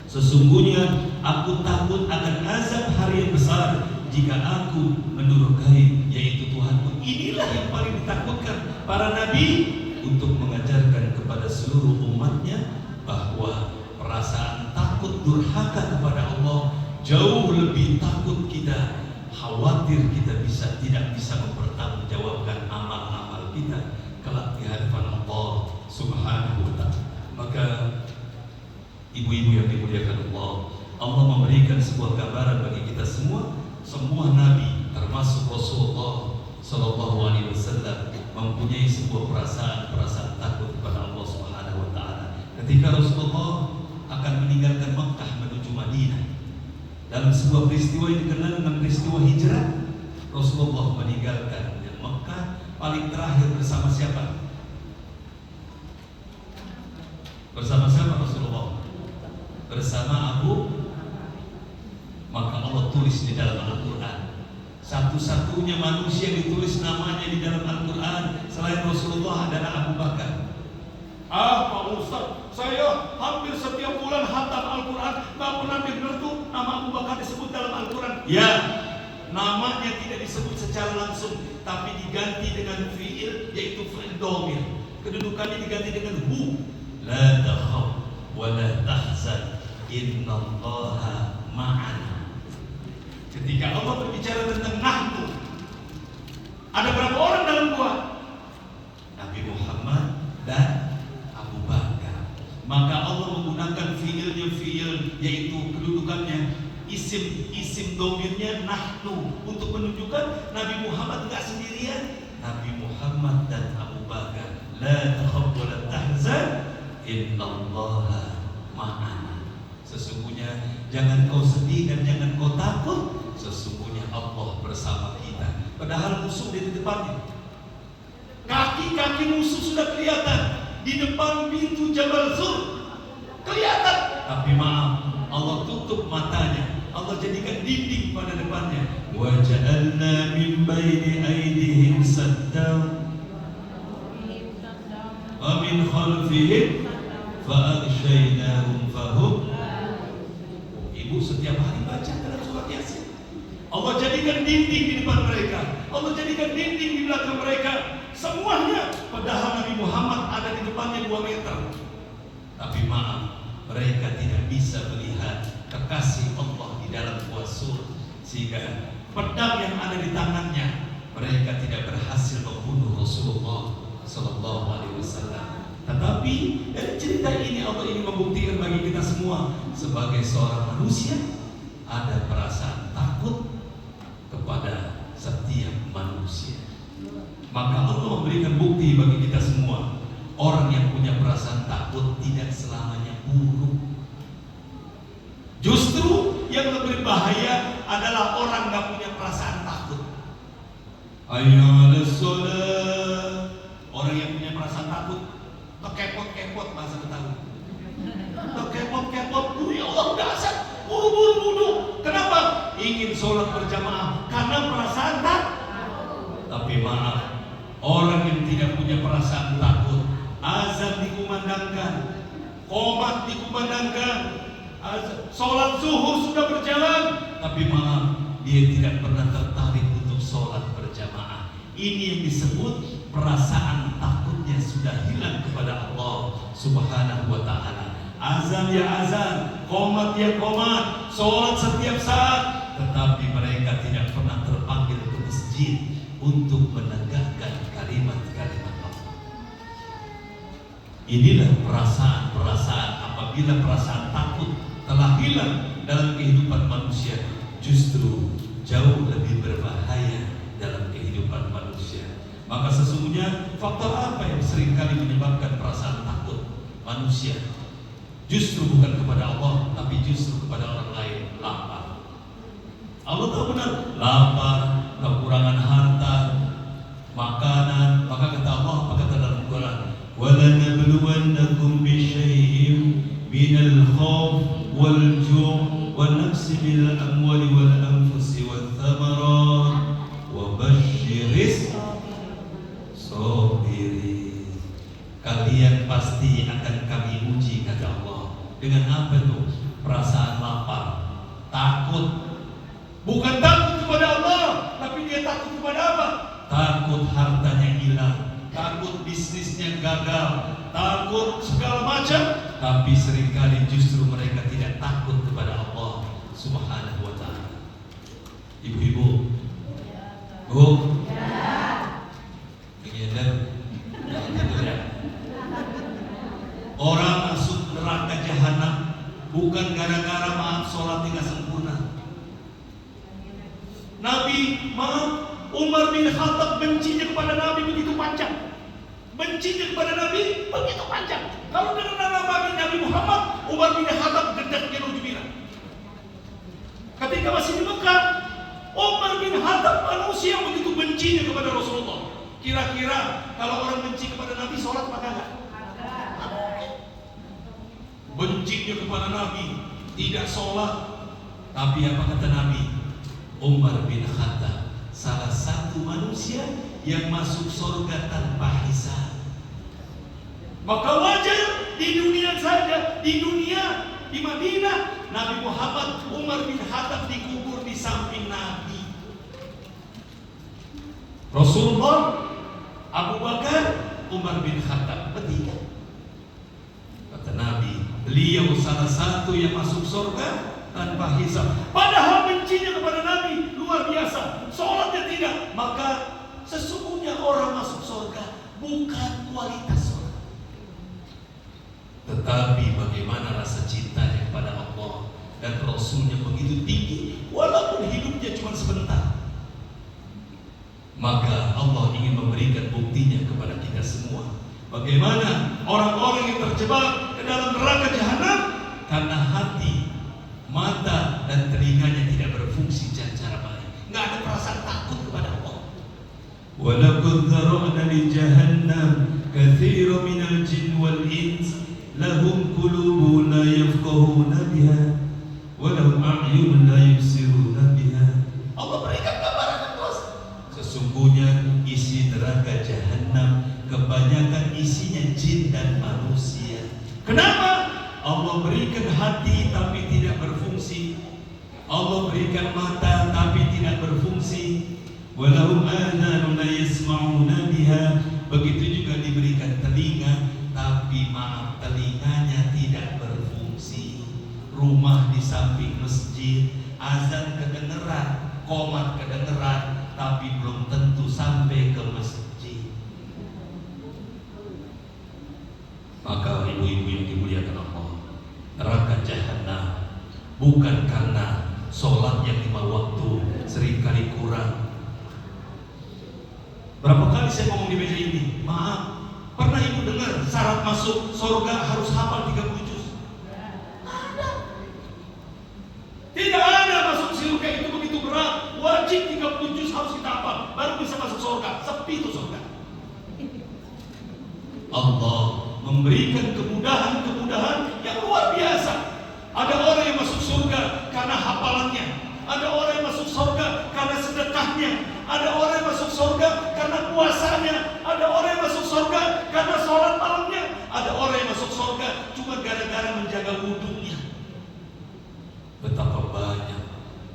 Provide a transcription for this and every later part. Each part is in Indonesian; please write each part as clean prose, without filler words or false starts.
Sesungguhnya aku takut akan azab hari yang besar jika aku mendurhakai yaitu Tuhanku. Inilah yang paling ditakutkan para nabi untuk mengajarkan kepada seluruh umatnya bahwa perasaan takut durhaka kepada Allah jauh lebih takut kita, khawatir kita tidak bisa mempertanggungjawabkan amal-amal kita kelak di hadapan Allah Subhanahu wa ta'ala. Maka ibu-ibu yang dimuliakan Allah memberikan sebuah gambaran bagi kita semua nabi termasuk Rasulullah Sallallahu Alaihi Wasallam mempunyai sebuah perasaan takut kepada Allah Subhanahu Wa Taala. Ketika Rasulullah akan meninggalkan Makkah menuju Madinah dalam sebuah peristiwa yang dikenal dengan peristiwa hijrah, Rasulullah meninggalkan Makkah paling terakhir bersama siapa? Bersama siapa Rasulullah? Bersama Abu. Maka Allah tulis di dalam Al-Quran, satu-satunya manusia yang ditulis namanya di dalam Al-Quran selain Rasulullah adalah Abu Bakar. Pak Ustaz, saya hampir setiap bulan khatam Al-Quran, gak pernah dengar tuh nama Abu Bakar disebut dalam Al-Quran. Ya, namanya tidak disebut secara langsung, tapi diganti dengan fi'il, yaitu fi'il dhamir. Kedudukannya diganti dengan hu. La takhaf wa la tahzan, innallaha ma'ana. Ketika Allah berbicara tentang nahnu, ada berapa orang dalam gua? Nabi Muhammad dan Abu Bakar. Maka Allah menggunakan fiil yaitu kedudukannya isim domirnya nahnu untuk menunjukkan Nabi Muhammad enggak sendirian. Nabi Muhammad dan Abu Bakar. La takhaf wa la tahzan, innallaha ma'ana. Sesungguhnya jangan kau sedih dan jangan kau takut, sesungguhnya Allah bersama kita. Padahal musuh di depannya, kaki-kaki musuh sudah kelihatan di depan pintu Jabal Zur, kelihatan. Tapi maaf, Allah tutup matanya, Allah jadikan dinding pada depannya. Wa ja'alna min baini aydihim saddan wa min khalfihim fa aghshaynahum fahum. Ibu setiap hari baca dalam surat Yasin, Allah jadikan dinding di depan mereka, Allah jadikan dinding di belakang mereka, semuanya. Padahal Nabi Muhammad ada di depannya 2 meter. Tapi maaf, mereka tidak bisa melihat kekasih Allah di dalam Gua Sur, sehingga pedang yang ada di tangannya, mereka tidak berhasil membunuh Rasulullah Sallallahu Alaihi Wasallam. Tetapi dari cerita ini Allah ingin membuktikan bagi kita semua, sebagai seorang manusia ada perasaan takut kepada setiap manusia. Maka Allah memberikan bukti bagi kita semua, orang yang punya perasaan takut tidak selamanya buruk. Justru yang lebih bahaya adalah orang nggak punya perasaan takut. Hayya 'alas shalah. Orang yang punya perasaan takut kekepot-kepot bahasa Betawi. Kekepot-kepot, ya Allah udah azan, buru-buru wudu. Kenapa? Ingin sholat berjamaah karena perasaan takut. Tapi maaf, orang yang tidak punya perasaan takut, azan dikumandangkan, qomat dikumandangkan, sholat zuhur sudah berjalan, tapi maaf, dia tidak pernah tertarik untuk sholat berjamaah. Ini yang disebut perasaan takutnya sudah hilang kepada Allah Subhanahu wa ta'ala. Azan ya azan, qomat ya qomat, sholat setiap saat, tetapi mereka tidak pernah terpanggil ke masjid untuk menegakkan kalimat-kalimat Allah. Inilah perasaan-perasaan. Apabila perasaan takut telah hilang dalam kehidupan manusia, justru jauh lebih berbahaya dalam kehidupan manusia. Maka sesungguhnya faktor apa yang seringkali menyebabkan perasaan takut manusia? Justru bukan kepada Allah, tapi justru kepada orang lain. Lapar. Allah tahu benar, lapar, kekurangan harta, makanan. Maka kata Allah, apa kata dalam Quran? وَلَنَبْلُوَنَّكُمْ بِشَيْءٍ مِنَ الْخَوْفِ وَالْجُوعِ وَنَقْصٍ مِنَ الْأَمْوَالِ وَالْأَنْفُسِ وَالثَّمَرَاتِ وَبَشِّرِ الصَّابِرِينَ. Kalian pasti akan kami uji, kata Allah. Dengan apa tuh? perasaan lapar, takut. Bukan takut kepada Allah, tapi dia takut kepada apa? Takut hartanya hilang, takut bisnisnya gagal, takut segala macam. Tapi seringkali justru mereka tidak takut kepada Allah Subhanahu wa ta'ala. Ibu-ibu, Bu, orang masuk neraka jahanam bukan gara-gara maaf sholatnya nggak sempurna. Nabi, Umar bin Khattab bencinya kepada Nabi begitu panjang. Bencinya kepada Nabi begitu panjang. Kalau dengan nama Nabi Muhammad, Umar bin Khattab gendaknya nujubila. Ketika masih di Mekah, Umar bin Khattab manusia begitu bencinya kepada Rasulullah. Kira-kira kalau orang benci kepada Nabi, sholat maka enggak? Bencinya kepada Nabi, tidak sholat. Tapi apa kata Nabi? Umar bin Khattab salah satu manusia yang masuk surga tanpa hisab. Maka wajar di dunia saja, di Madinah, Nabi Muhammad, Umar bin Khattab dikubur di samping Nabi. Rasulullah, Abu Bakar, Umar bin Khattab, bertiga. Kata Nabi, beliau salah satu yang masuk surga tanpa hisab. Padahal bencinya kepada Nabi luar biasa, sholatnya tidak. Maka sesungguhnya orang masuk surga bukan kualitas sholat, tetapi bagaimana rasa cintanya kepada Allah dan Rasulnya begitu tinggi, walaupun hidupnya cuma sebentar. Maka Allah ingin memberikan buktinya kepada kita semua. Bagaimana orang-orang yang terjebak ke dalam neraka jahanam karena hati, mata dan telinganya tidak berfungsi secara baik, nggak ada perasaan takut kepada Allah. Walaqad zara'na li jahannam katsiran minal jin wal ins lahum qulubun la yafqahuna biha wa lahum a'yunun la yubsiruna biha. Allah berikan gambaran terus. Sesungguhnya isi neraka jahanam kebanyakan isinya jin dan manusia. Kenapa? Allah berikan hati tapi tidak berfungsi. Allah berikan mata tapi tidak berfungsi. Walahum adhanun la yasma'una biha. Begitu juga diberikan telinga, tapi maaf, telinganya tidak berfungsi. Rumah di samping masjid, azan kedengeran, qomat kedengeran, tapi belum tentu sampai ke masjid. Maka ibu-ibu yang dimuliakan Allah, neraka jahanam bukan karena sholat yang 5 waktu seringkali kurang. Berapa kali saya ngomong di meja ini, maaf, pernah ibu dengar syarat masuk surga harus hafal 30 juz? Ada. Tidak ada masuk surga itu begitu berat. Wajib 30 juz harus kita hafal baru bisa masuk surga. Sepi itu surga. Allah memberikan kemudahan-kemudahan yang luar biasa. Ada orang yang masuk surga karena hafalannya, ada orang yang masuk surga karena sedekahnya, ada orang yang masuk surga karena puasanya, ada orang yang masuk surga karena sholat malamnya, ada orang yang masuk surga cuma gara-gara menjaga wudunya. Betapa banyak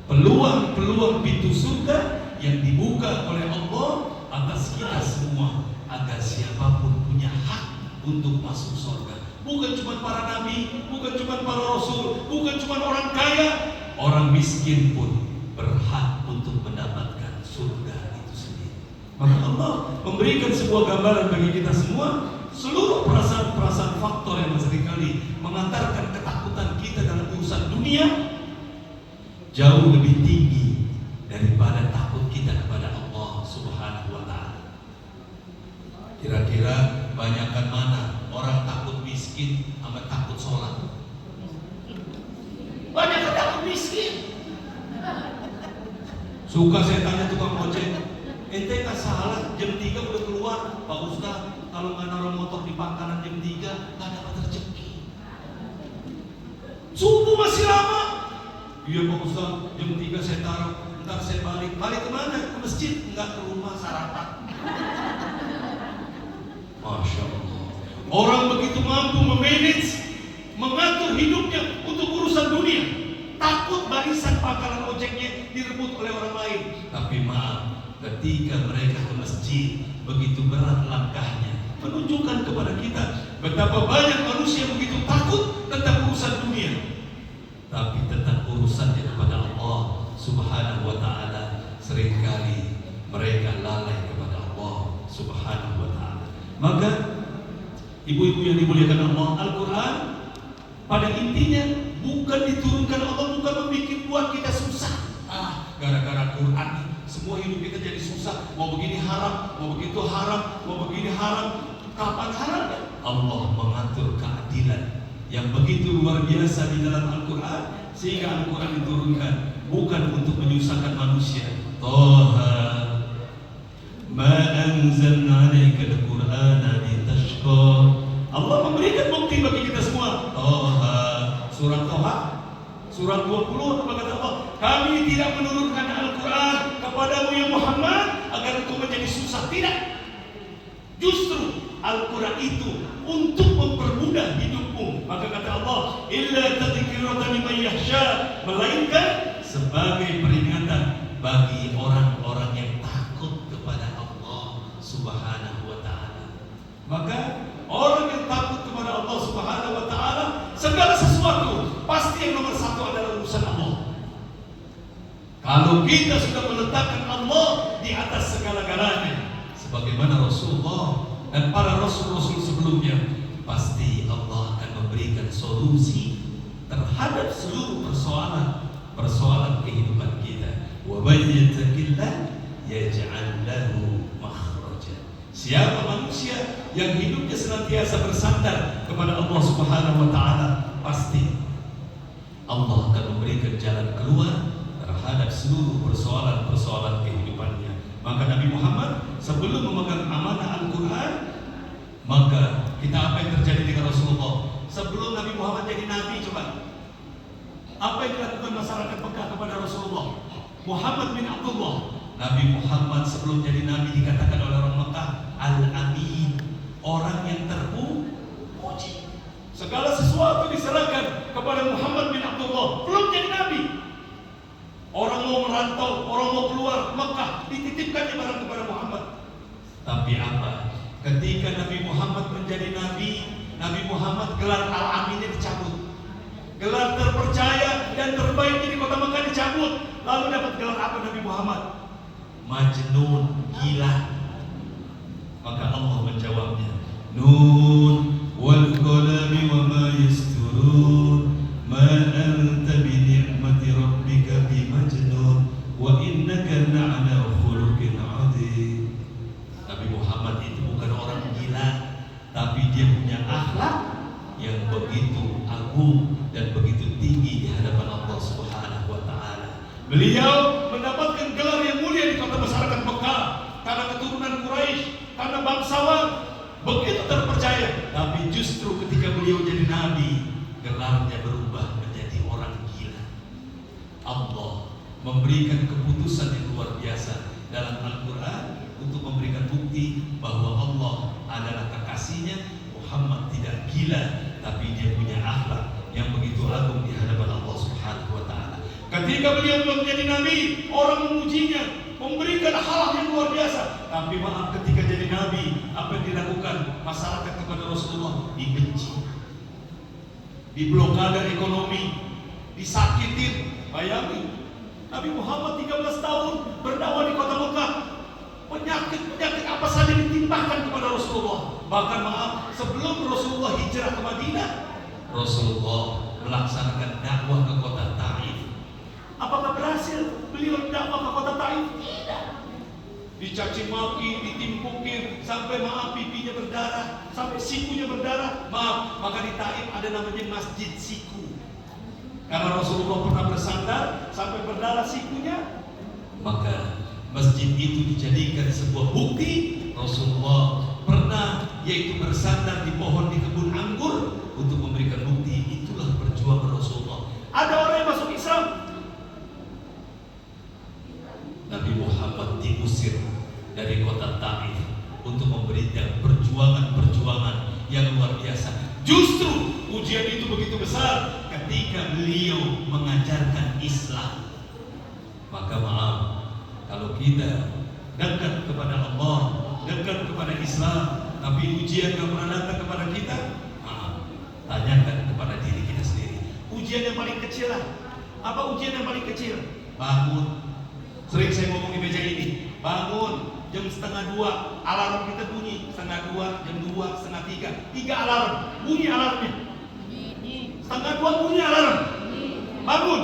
peluang-peluang pintu surga yang dibuka oleh Allah atas kita semua, agar siapapun punya hak untuk masuk surga. Bukan cuma para nabi, bukan cuma para rasul, bukan cuma orang kaya, orang miskin pun berhak untuk mendapatkan surga itu sendiri. Maka Allah memberikan sebuah gambaran bagi kita semua. Seluruh perasaan-perasaan faktor yang seringkali mengantarkan ketakutan kita dalam urusan dunia jauh lebih tinggi daripada takut kita kepada Allah Subhanahu wa ta'ala. Kira-kira banyakkan mana orang takut miskin sama takut sholat? Banyak yang takut miskin. Suka saya tanya tukang ojek, ente gak salah jam 3 udah keluar, Pak Ustaz, kalau nggak naruh motor di pangkalan jam 3 gak dapat rezeki. Subuh masih lama. Iya Pak Ustaz, jam 3 saya taruh, ntar saya balik. Balik kemana? Ke masjid? Enggak, ke rumah sarapan. Masya Allah. Orang begitu mampu memanage, mengatur hidupnya untuk urusan dunia, takut barisan pangkalan ojeknya direbut oleh orang lain. Tapi maaf, ketika mereka ke masjid, begitu berat langkahnya, menunjukkan kepada kita betapa banyak manusia begitu takut tentang urusan dunia, tapi tentang urusannya kepada Allah Subhanahu wa ta'ala seringkali mereka lalai kepada Allah Subhanahu wa ta'ala. Maka ibu-ibu yang dimuliakan Allah, Al-Quran pada intinya bukan diturunkan Allah, bukan membuat buat kita susah. Gara-gara Quran semua hidup kita jadi susah. Mau begini haram, mau begitu haram, mau begini haram. Kapan haramnya? Allah mengatur keadilan yang begitu luar biasa di dalam Al-Quran, sehingga Al-Quran diturunkan bukan untuk menyusahkan manusia. Toha ma anzalna 'alaika al-Qur'ana litashqa. Allah memberikan bukti bagi kita semua. Toha, surat Toha, surat 20, apa kata Allah? Kami tidak menurunkan Al-Quran kepadamu ya Muhammad agar engkau menjadi susah. Tidak. Justru Al-Quran itu untuk mempermudah hidupmu. Maka kata Allah, illa tadhkiratan liman yakhsha, melainkan sebagai peringatan bagi orang-orang yang takut kepada Allah Subhanahu wa ta'ala. Maka orang yang takut kepada Allah Subhanahu wa ta'ala, segala sesuatu pasti yang nomor satu adalah urusan Allah. Kalau kita sudah meletakkan Allah di atas segala-galanya, sebagaimana Rasulullah dan para rasul-rasul sebelumnya, pasti Allah akan memberikan solusi terhadap seluruh persoalan kehidupan kita. Wa may yattaqillah yaj'al lahu makhraja. Siapa manusia yang hidupnya senantiasa bersandar kepada Allah Subhanahu wa ta'ala, pasti Allah akan memberikan jalan keluar terhadap seluruh persoalan kehidupannya. Maka Nabi Muhammad sebelum memegang amanah Al-Quran, maka kita apa yang terjadi dengan Rasulullah sebelum Nabi Muhammad jadi Nabi? Coba, apa yang dilakukan masyarakat Mekah kepada Rasulullah? Muhammad bin Abdullah, Nabi Muhammad sebelum jadi Nabi dikatakan oleh orang Mekah Al-Amin, orang yang terpuji. Segala sesuatu diserahkan kepada Muhammad bin Abdullah, belum jadi Nabi. Orang mau merantau, orang mau keluar Mekah, dititipkan barang kepada Muhammad. Tapi apa? Ketika Nabi Muhammad menjadi Nabi, Nabi Muhammad gelar Al-Aminnya dicabut. Gelar terpercaya dan terbaik di kota Mekah dicabut. Lalu dapat gelar apa Nabi Muhammad? Majnun, gila. Maka Allah menjawabnya, Nun wal qalami wa ma yasturun, ma anta bi ni'mati rabbika bi majnun wa innaka la'ala khuluqin 'adzim. Nabi Muhammad itu bukan orang gila, tapi dia punya akhlak yang begitu agung dan begitu tinggi di hadapan Allah Subhanahu wa ta'ala. Beliau mendapatkan gelar yang mulia di kota masyarakat Mekah karena keturunan Quraisy, karena bangsawan, begitu terpercaya. Tapi justru ketika beliau jadi Nabi, gelarnya berubah menjadi orang gila. Allah memberikan keputusan yang luar biasa dalam Al-Quran untuk memberikan bukti bahwa Allah adalah kekasihnya. Muhammad tidak gila, tapi dia punya akhlak yang begitu agung di hadapan Allah Subhanahu wa ta'ala. Ketika beliau belum menjadi Nabi, orang memujinya, memberikan hal yang luar biasa. Tapi maaf, ketika jadi Nabi, apa yang dilakukan masyarakat kepada Rasulullah? Dibenci, diblokade ekonomi, disakitin. Bayangin, Nabi Muhammad 13 tahun berdakwah di kota Mekah, penyakit apa saja ditimpakan kepada Rasulullah. Bahkan maaf, sebelum Rasulullah hijrah ke Madinah, Rasulullah melaksanakan dakwah ke kota Taif. Apakah berhasil beliau dakwah ke kota Taif? Tidak. Dicaci maki, ditimpukin, sampai maaf pipinya berdarah, sampai sikunya berdarah. Maaf, maka di Taif ada namanya Masjid Siku. Karena Rasulullah pernah bersandar sampai berdarah sikunya, maka masjid itu dijadikan sebuah bukti Rasulullah pernah yaitu bersandar di pohon di kebun anggur untuk memberikan bukti itulah perjuangan Rasulullah. Ada orang yang masuk Islam, Nabi Muhammad diusir dari kota Taif untuk memberikan perjuangan yang luar biasa. Justru ujian itu begitu besar ketika beliau mengajarkan Islam. Maka maaf, kalau kita dekat kepada Allah, dekat kepada Islam, tapi ujian yang pernah datang kepada kita, maaf, tanyakan kepada diri kita sendiri. Ujian yang paling kecil lah. Apa ujian yang paling kecil? Bangun. Sering saya ngomong di meja ini, bangun jam 1:30, alarm kita bunyi 1:30, jam 2, 1:30, 3 alarm bunyi alarmnya. 1:30 bunyi alarm. Bangun.